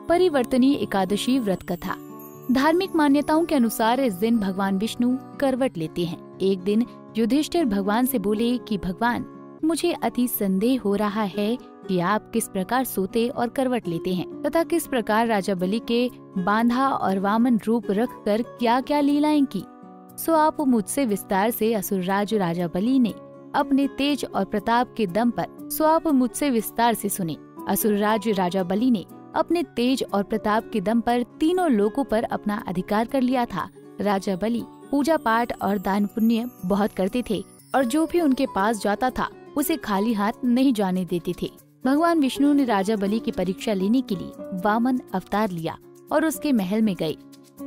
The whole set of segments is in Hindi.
परिवर्तनीय एकादशी व्रत कथा। धार्मिक मान्यताओं के अनुसार इस दिन भगवान विष्णु करवट लेते हैं। एक दिन युधिष्ठिर भगवान से बोले कि भगवान, मुझे अति संदेह हो रहा है कि आप किस प्रकार सोते और करवट लेते हैं तथा किस प्रकार राजा बलि के बांधा और वामन रूप रखकर क्या क्या लीलाएं की। सो आप मुझसे विस्तार से असुरराज राजा बलि ने अपने तेज और प्रताप के दम पर असुरराज राजा बलि ने अपने तेज और प्रताप के दम पर तीनों लोकों पर अपना अधिकार कर लिया था। राजा बलि पूजा पाठ और दान पुण्य बहुत करते थे और जो भी उनके पास जाता था उसे खाली हाथ नहीं जाने देते थे। भगवान विष्णु ने राजा बलि की परीक्षा लेने के लिए वामन अवतार लिया और उसके महल में गए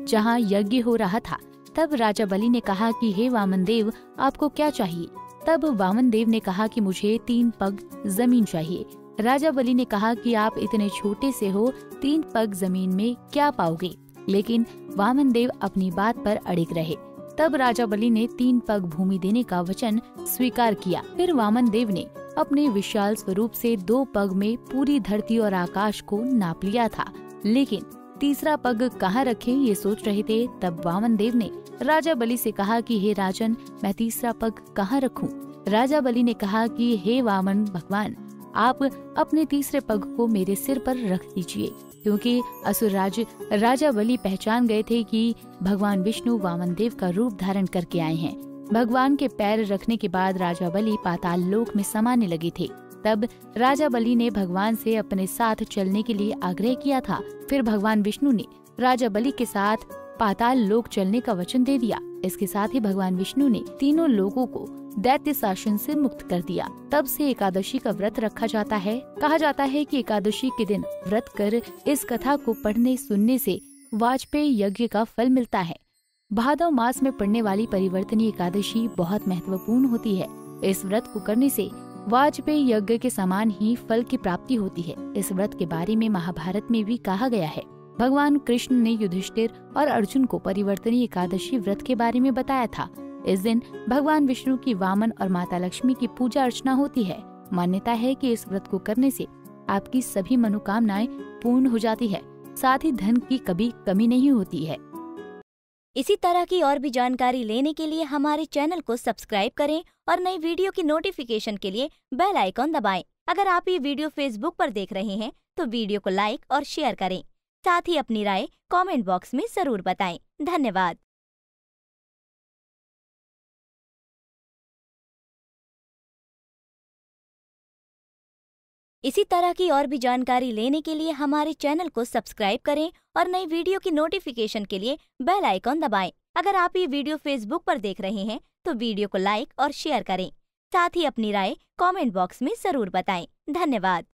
जहाँ यज्ञ हो रहा था। तब राजा बलि ने कहा कि हे वामन देव, आपको क्या चाहिए? तब वामन देव ने कहा कि मुझे 3 पग जमीन चाहिए। राजा बलि ने कहा कि आप इतने छोटे से हो, 3 पग जमीन में क्या पाओगे? लेकिन वामन देव अपनी बात पर अड़िग रहे। तब राजा बलि ने 3 पग भूमि देने का वचन स्वीकार किया। फिर वामन देव ने अपने विशाल स्वरूप से 2 पग में पूरी धरती और आकाश को नाप लिया था, लेकिन तीसरा पग कहाँ रखें ये सोच रहे थे। तब वामन देव ने राजा बलि से कहा कि हे राजन, मैं तीसरा पग कहाँ रखूं? राजा बलि ने कहा कि हे वामन भगवान, आप अपने तीसरे पग को मेरे सिर पर रख दीजिए, क्योंकि असुरराज राजा बलि पहचान गए थे कि भगवान विष्णु वामन देव का रूप धारण करके आए हैं। भगवान के पैर रखने के बाद राजा बलि पाताल लोक में समाने लगे थे। तब राजा बलि ने भगवान से अपने साथ चलने के लिए आग्रह किया था। फिर भगवान विष्णु ने राजा बलि के साथ पाताल लोक चलने का वचन दे दिया। इसके साथ ही भगवान विष्णु ने तीनों लोगों को दैत्य शासन से मुक्त कर दिया। तब से एकादशी का व्रत रखा जाता है। कहा जाता है कि एकादशी के दिन व्रत कर इस कथा को पढ़ने सुनने से वाजपेयी यज्ञ का फल मिलता है। भादव मास में पड़ने वाली परिवर्तनीय एकादशी बहुत महत्वपूर्ण होती है। इस व्रत को करने से वाजपेयी यज्ञ के समान ही फल की प्राप्ति होती है। इस व्रत के बारे में महाभारत में भी कहा गया है। भगवान कृष्ण ने युधिष्ठिर और अर्जुन को परिवर्तनीय एकादशी व्रत के बारे में बताया था। इस दिन भगवान विष्णु की वामन और माता लक्ष्मी की पूजा अर्चना होती है। मान्यता है कि इस व्रत को करने से आपकी सभी मनोकामनाएं पूर्ण हो जाती है, साथ ही धन की कभी कमी नहीं होती है। इसी तरह की और भी जानकारी लेने के लिए हमारे चैनल को सब्सक्राइब करें और नई वीडियो की नोटिफिकेशन के लिए बेल आइकॉन दबाएं। अगर आप ये वीडियो फेसबुक पर देख रहे हैं तो वीडियो को लाइक और शेयर करें। साथ ही अपनी राय कमेंट बॉक्स में जरूर बताएं। धन्यवाद। इसी तरह की और भी जानकारी लेने के लिए हमारे चैनल को सब्सक्राइब करें और नई वीडियो की नोटिफिकेशन के लिए बेल आइकॉन दबाएं। अगर आप ये वीडियो फेसबुक पर देख रहे हैं तो वीडियो को लाइक और शेयर करें। साथ ही अपनी राय कमेंट बॉक्स में जरूर बताएं। धन्यवाद।